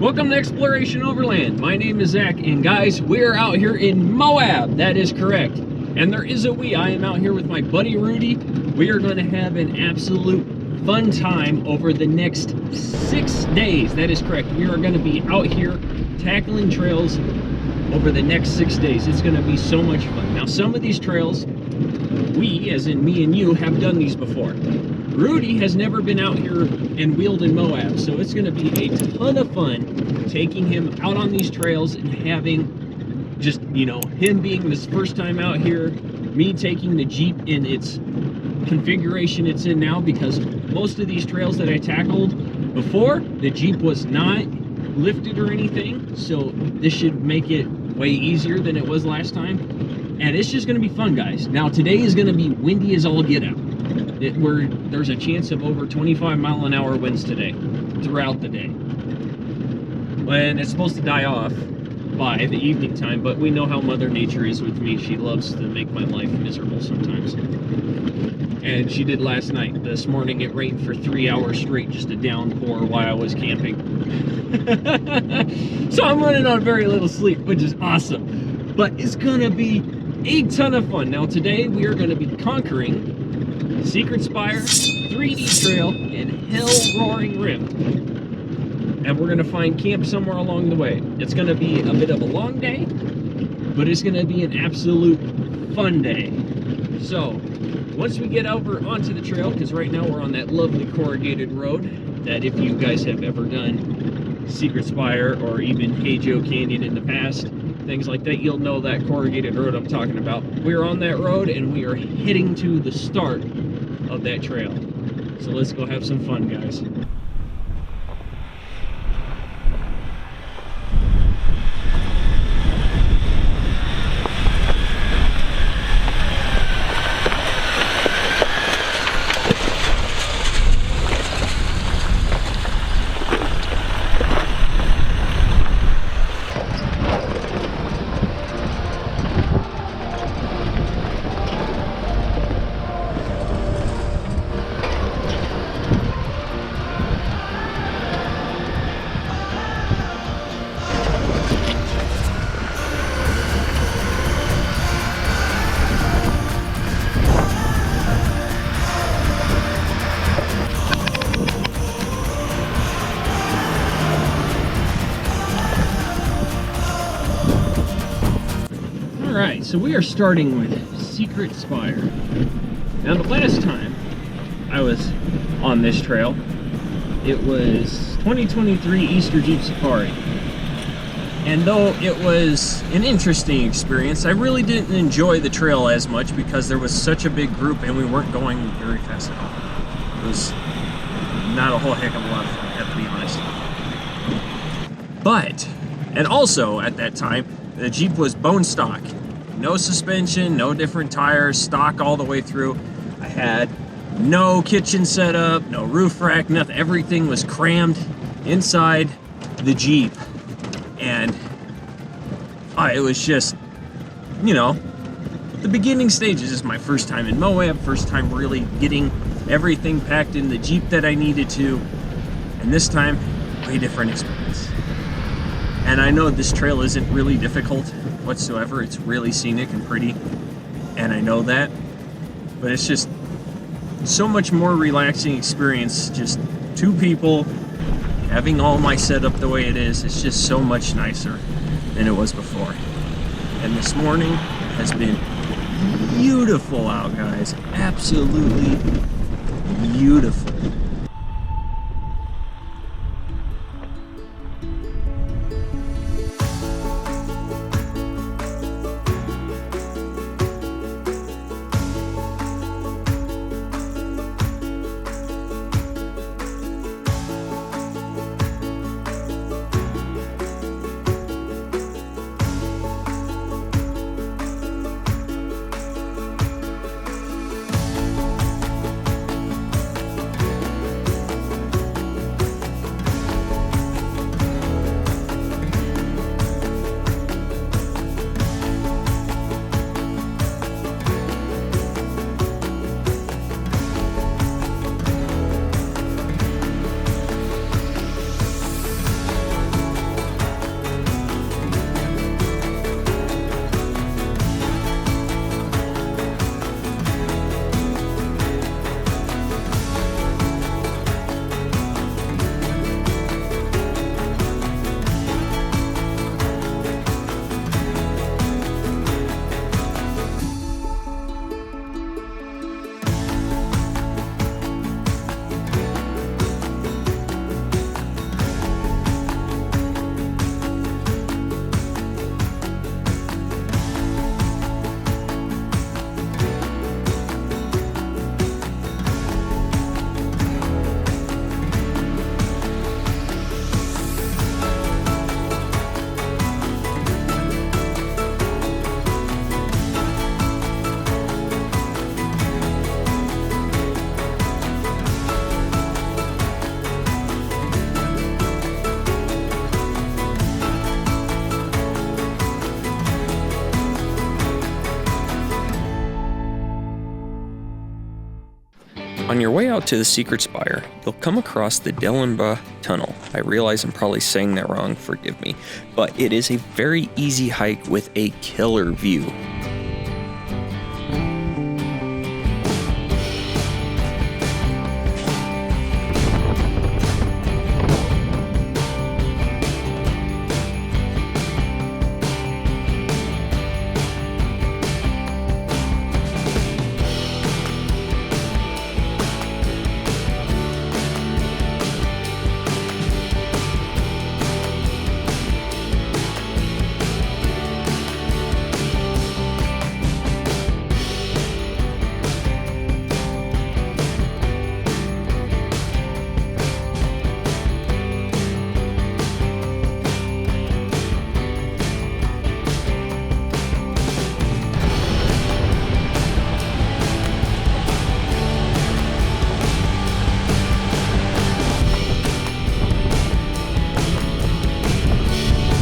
Welcome to Exploration Overland. My name is Zach, and guys, we're out here in Moab. That is correct. And there is a we. I am out here with my buddy Rudy. We are going to have an absolute fun time over the next 6 days. That is correct. We are going to be out here tackling trails over the next 6 days. It's going to be so much fun. Now, some of these trails, we, as in me and you, have done these before. Rudy has never been out here and wheeled in Moab, so it's going to be a ton of fun taking him out on these trails and having just, you know, him being this first time out here, me taking the Jeep in its configuration it's in now, because most of these trails that I tackled before, the Jeep was not lifted or anything, so this should make it way easier than it was last time. And it's just going to be fun, guys. Now, today is going to be windy as all get out. There's a chance of over 25-mile-an-hour winds today, throughout the day. And it's supposed to die off by the evening time, but we know how Mother Nature is with me. She loves to make my life miserable sometimes. And she did last night. This morning it rained for 3 hours straight, just a downpour while I was camping. So I'm running on very little sleep, which is awesome. But it's gonna be a ton of fun. Now today we are gonna be conquering Secret Spire, 3D Trail, and Hell Roaring Rift. And we're going to find camp somewhere along the way. It's going to be a bit of a long day, but it's going to be an absolute fun day. So, once we get over onto the trail, because right now we're on that lovely corrugated road, that if you guys have ever done Secret Spire or even Hey Joe Canyon in the past, things like that, you'll know that corrugated road I'm talking about. We're on that road and we are heading to the start of that trail. So let's go have some fun, guys. Alright, so we are starting with Secret Spire. Now, the last time I was on this trail, it was 2023 Easter Jeep Safari. And though it was an interesting experience, I really didn't enjoy the trail as much because there was such a big group and we weren't going very fast at all. It was not a whole heck of a lot of fun, I have to be honest. But, and also at that time, the Jeep was bone stock. No suspension, no different tires, stock all the way through. I had no kitchen setup, no roof rack, nothing. Everything was crammed inside the Jeep. And it was just, you know, the beginning stages. This is my first time in Moab, first time really getting everything packed in the Jeep that I needed to. And this time, way different experience. And I know this trail isn't really difficult whatsoever. It's really scenic and pretty, and I know that. But it's just so much more relaxing experience. Just two people having all my setup the way it is. It's just so much nicer than it was before. And this morning has been beautiful out, guys. Absolutely beautiful. On your way out to the Secret Spire, you'll come across the Dellenba Tunnel. I realize I'm probably saying that wrong, forgive me, but it is a very easy hike with a killer view.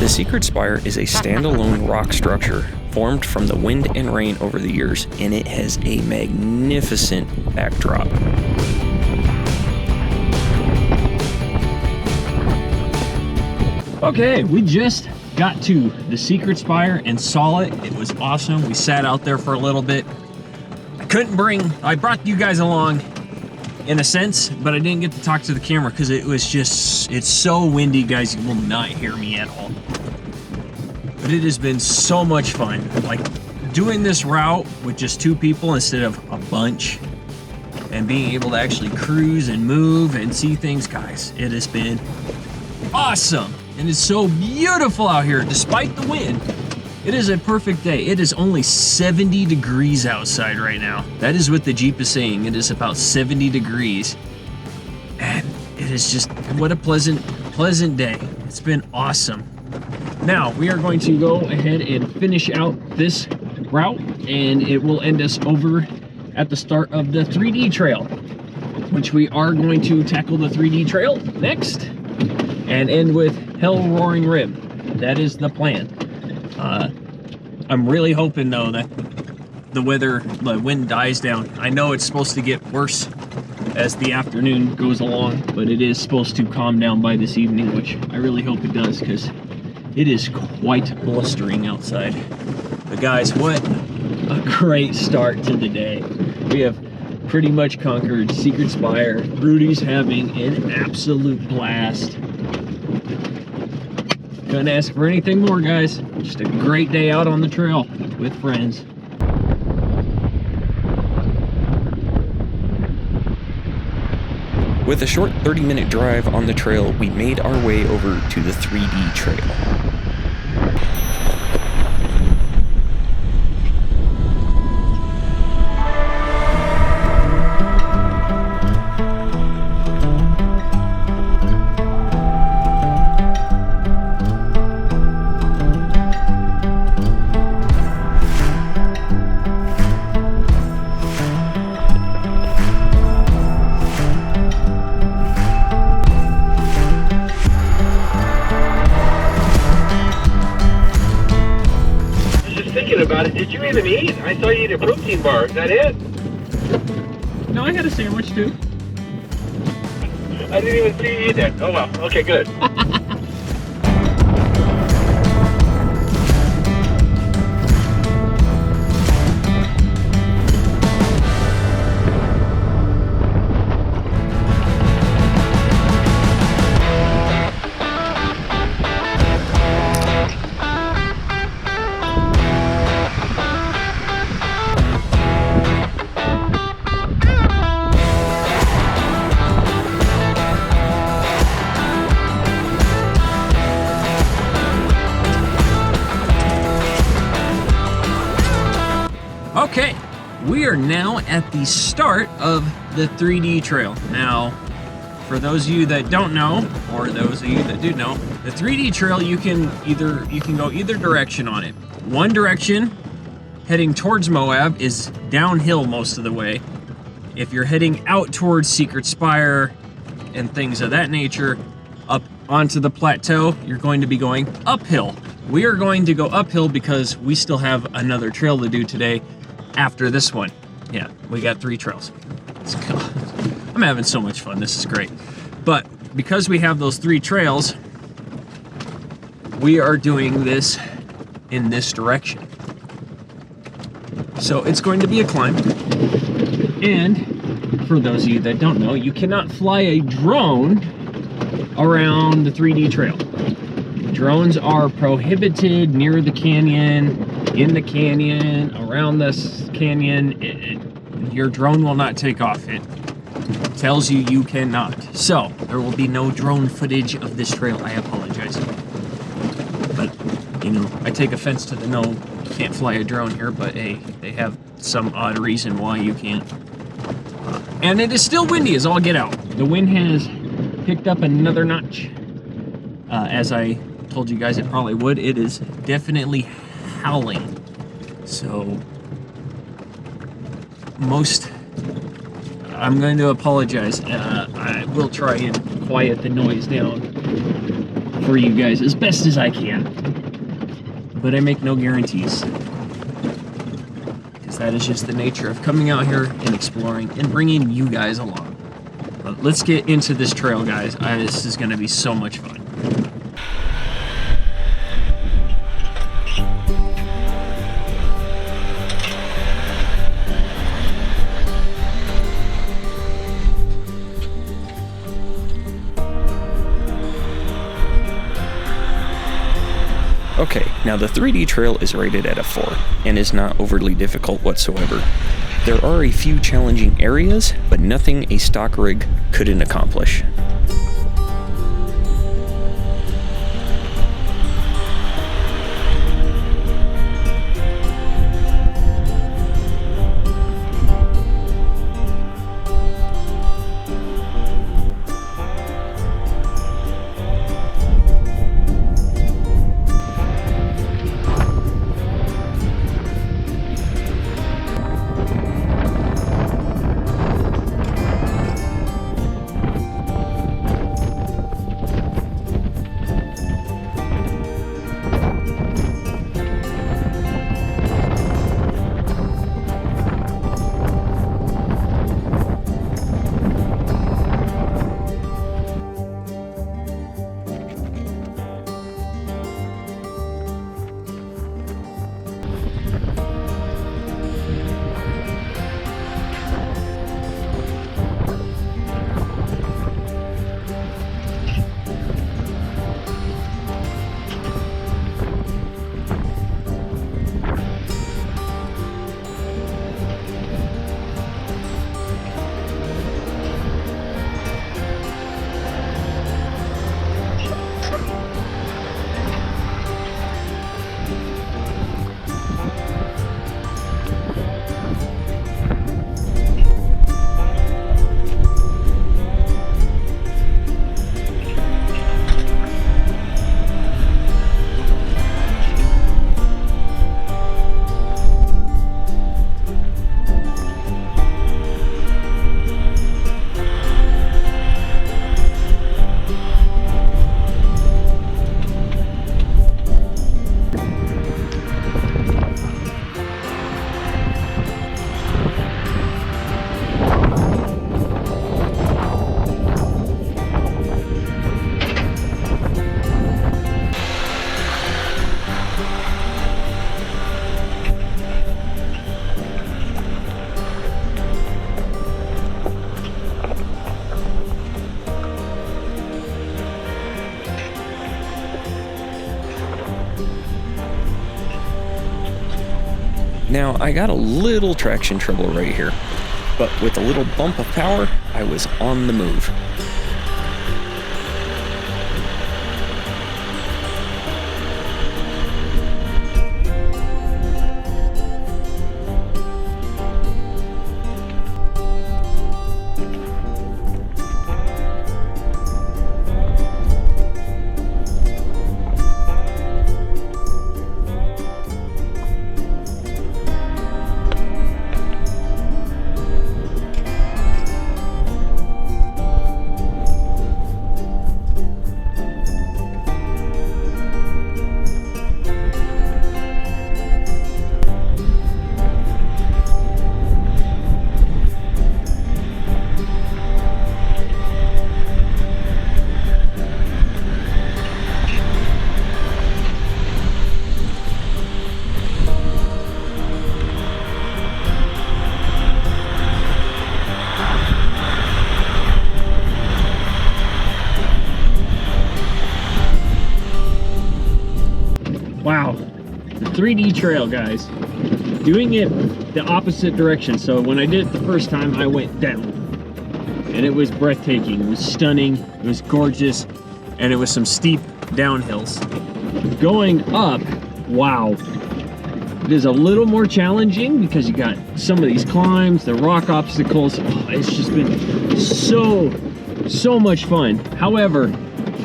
The Secret Spire is a standalone rock structure formed from the wind and rain over the years, and it has a magnificent backdrop. Okay, we just got to the Secret Spire and saw it. It was awesome. We sat out there for a little bit. I brought you guys along in a sense, but I didn't get to talk to the camera because it's so windy, guys, you will not hear me at all. But it has been so much fun. Like doing this route with just 2 people instead of a bunch and being able to actually cruise and move and see things, guys, it has been awesome. And it's so beautiful out here despite the wind. It is a perfect day. It is only 70 degrees outside right now. That is what the Jeep is saying. It is about 70 degrees. And it is just, what a pleasant day. It's been awesome. Now, we are going to go ahead and finish out this route, and it will end us over at the start of the 3D trail, which we are going to tackle the 3D trail next and end with Hell Roaring Rib. That is the plan. I'm really hoping though that the wind dies down. I know it's supposed to get worse as the afternoon goes along, but it is supposed to calm down by this evening, which I really hope it does because it is quite blistering outside. But guys, what a great start to the day. We have pretty much conquered Secret Spire. Rudy's having an absolute blast. Couldn't ask for anything more, guys. Just a great day out on the trail with friends. With a short 30-minute drive on the trail, we made our way over to the 3D trail. About it. Did you even eat? I saw you eat a protein bar. Is that it? No, I had a sandwich too. I didn't even see you eat it. Oh well. Okay, good. Okay, we are now at the start of the 3D trail. Now, for those of you that don't know, or those of you that do know, the 3D trail, you can go either direction on it. One direction, heading towards Moab, is downhill most of the way. If you're heading out towards Secret Spire and things of that nature, up onto the plateau, you're going to be going uphill. We are going to go uphill because we still have another trail to do today after this one. Yeah, we got 3 trails. Let's go. I'm having so much fun. This is great. But because we have those 3 trails, we are doing this in this direction. So it's going to be a climb. And for those of you that don't know, you cannot fly a drone around the 3D trail. Drones are prohibited near the canyon, in the canyon, around this canyon. Your drone will not take off. It tells you you cannot. So there will be no drone footage of this trail. I apologize. But, you know, I take offense to the no, you can't fly a drone here, but hey, they have some odd reason why you can't. And it is still windy as all get out. The wind has picked up another notch. As I told you guys it probably would, it is definitely howling. So I'm going to apologize. I will try and quiet the noise down for you guys as best as I can, but I make no guarantees, because that is just the nature of coming out here and exploring and bringing you guys along. But let's get into this trail, guys. This is going to be so much fun. Okay, now the 3D trail is rated at a 4 and is not overly difficult whatsoever. There are a few challenging areas, but nothing a stock rig couldn't accomplish. Now, I got a little traction trouble right here, but with a little bump of power, I was on the move. Wow, the 3D trail, guys. Doing it the opposite direction. So when I did it the first time, I went down. And it was breathtaking. It was stunning. It was gorgeous. And it was some steep downhills. Going up, wow. It is a little more challenging because you got some of these climbs, the rock obstacles. Oh, it's just been so much fun. However,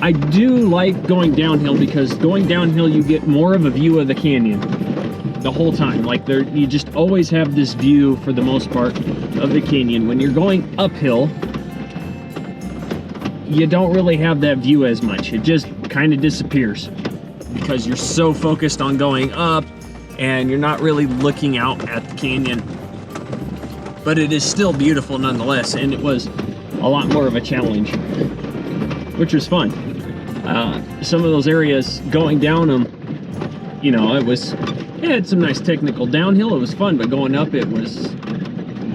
I do like going downhill because going downhill you get more of a view of the canyon the whole time. Like there, you just always have this view for the most part of the canyon. When you're going uphill, you don't really have that view as much. It just kind of disappears because you're so focused on going up and you're not really looking out at the canyon. But it is still beautiful nonetheless, and it was a lot more of a challenge, which was fun. Some of those areas going down them, you know, it had some nice technical downhill. It was fun, but going up it was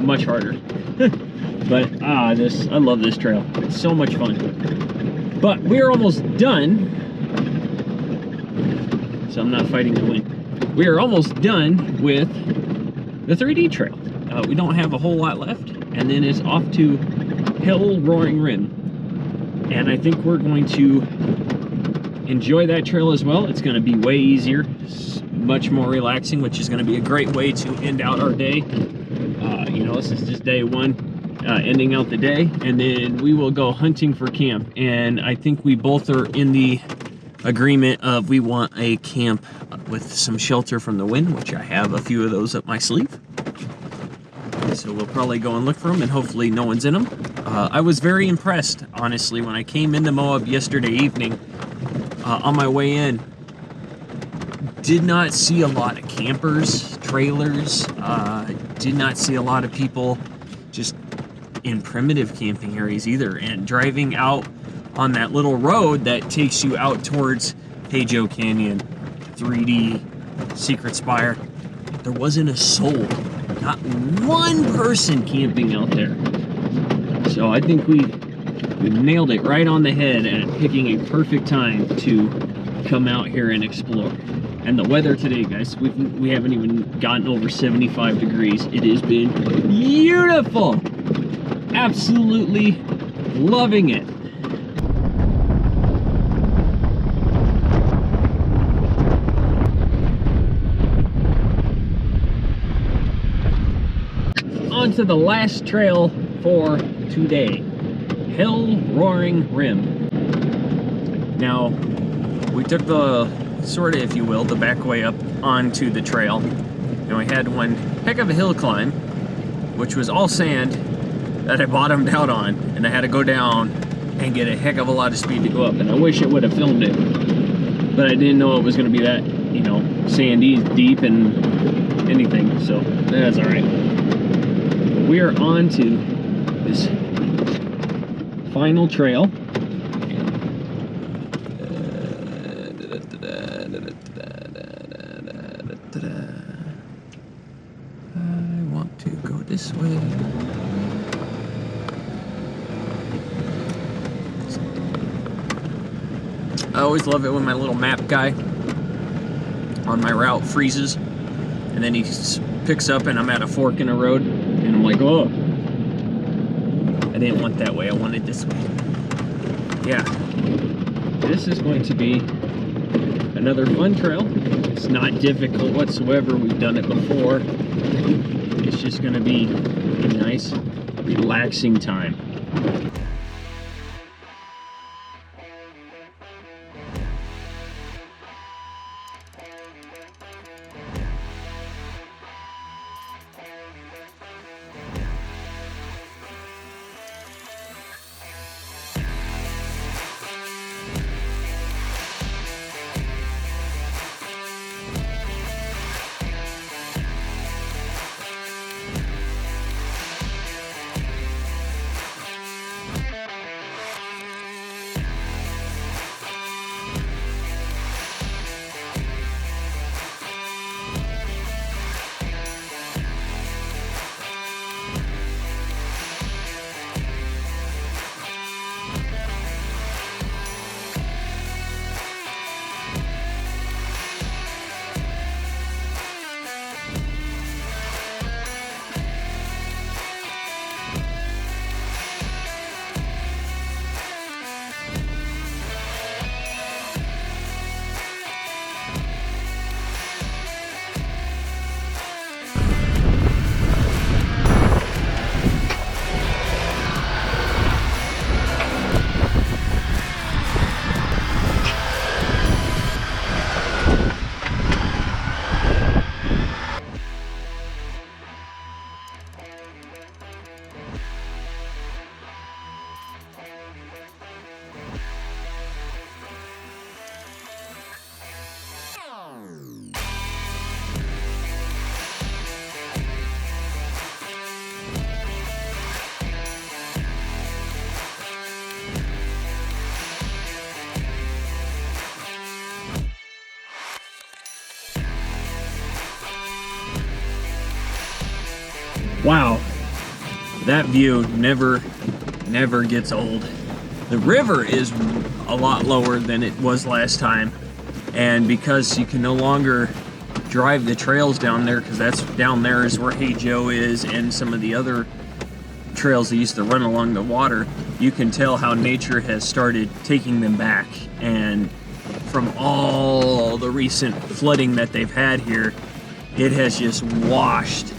much harder. But I love this trail. It's so much fun. But we're almost done. So I'm not fighting the wind. We are almost done with the 3D trail. We don't have a whole lot left, and then it's off to Hill Roaring Rim. And I think we're going to enjoy that trail as well. It's going to be way easier, much more relaxing, which is going to be a great way to end out our day. You know, this is just day one, ending out the day, and then we will go hunting for camp. And I think we both are in the agreement of we want a camp with some shelter from the wind, which I have a few of those up my sleeve. So we'll probably go and look for them, and hopefully no one's in them. I was very impressed, honestly, when I came into Moab yesterday evening. On my way in, did not see a lot of campers, trailers, did not see a lot of people just in primitive camping areas either. And driving out on that little road that takes you out towards Tejo Canyon, 3D, Secret Spire, there wasn't a soul. Not one person camping out there. So I think we nailed it right on the head at picking a perfect time to come out here and explore. And the weather today, guys, we haven't even gotten over 75 degrees. It has been beautiful. Absolutely loving it. On to the last trail for today, Hill Roaring Rim. Now, we took the, sort of, if you will, the back way up onto the trail, and we had one heck of a hill climb, which was all sand that I bottomed out on, and I had to go down and get a heck of a lot of speed to go up. And I wish I would have filmed it, but I didn't know it was going to be that, you know, sandy, deep, and anything, so that's all right. We are on to this final trail. I want to go this way. I always love it when my little map guy on my route freezes, and then he picks up and I'm at a fork in a road, and I'm like, oh, I didn't want that way, I wanted this way. Yeah, this is going to be another fun trail. It's not difficult whatsoever. We've done it before. It's just going to be a nice, relaxing time. Wow, that view never gets old. The river is a lot lower than it was last time, and because you can no longer drive the trails down there, because that's down there is where Hey Joe is and some of the other trails that used to run along the water, you can tell how nature has started taking them back. And from all the recent flooding that they've had here, it has just washed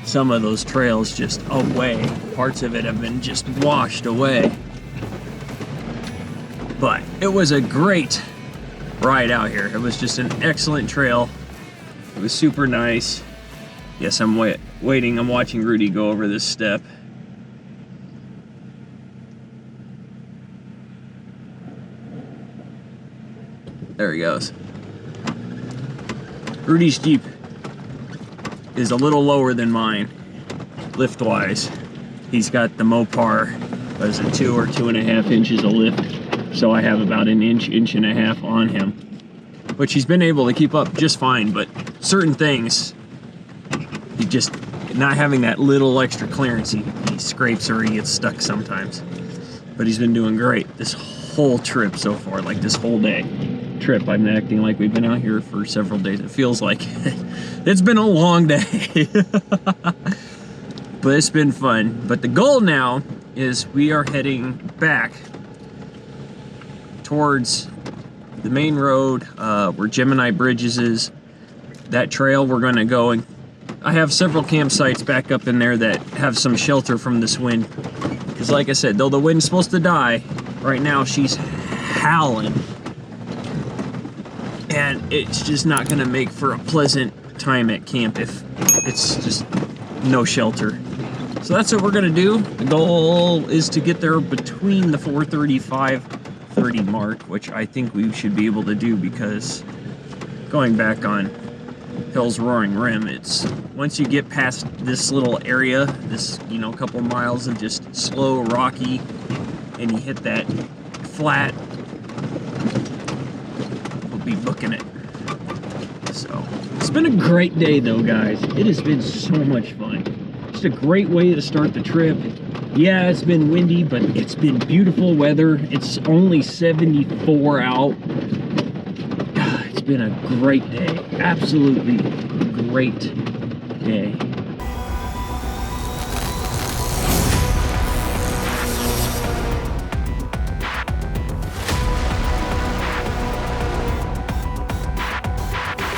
some of those trails just away. Parts of it have been just washed away. But it was a great ride out here. It was just an excellent trail. It was super nice. Yes, I'm waiting. I'm watching Rudy go over this step. There he goes. Rudy's Jeep is a little lower than mine, lift-wise. He's got the Mopar, what is it, 2 or 2.5 inches of lift. So I have about an inch and a half on him, which he's been able to keep up just fine. But certain things, he just, not having that little extra clearance, he scrapes or he gets stuck sometimes. But he's been doing great this whole trip so far, like this whole day. Trip. I'm acting like we've been out here for several days. It feels like it's been a long day. But it's been fun. But the goal now is we are heading back towards the main road where Gemini Bridges is. That trail we're going to go, and I have several campsites back up in there that have some shelter from this wind, because like I said, though the wind's supposed to die, right now she's howling. And it's just not gonna make for a pleasant time at camp if it's just no shelter. So that's what we're gonna do. The goal is to get there between the 4:30 mark, which I think we should be able to do, because going back on Hill's Roaring Rim, it's once you get past this little area, this, you know, couple miles of just slow, rocky, and you hit that flat, be booking it. So it's been a great day though, guys. It has been so much fun. Just a great way to start the trip. Yeah, it's been windy, but it's been beautiful weather. It's only 74 out. It's been a great day. Absolutely great day.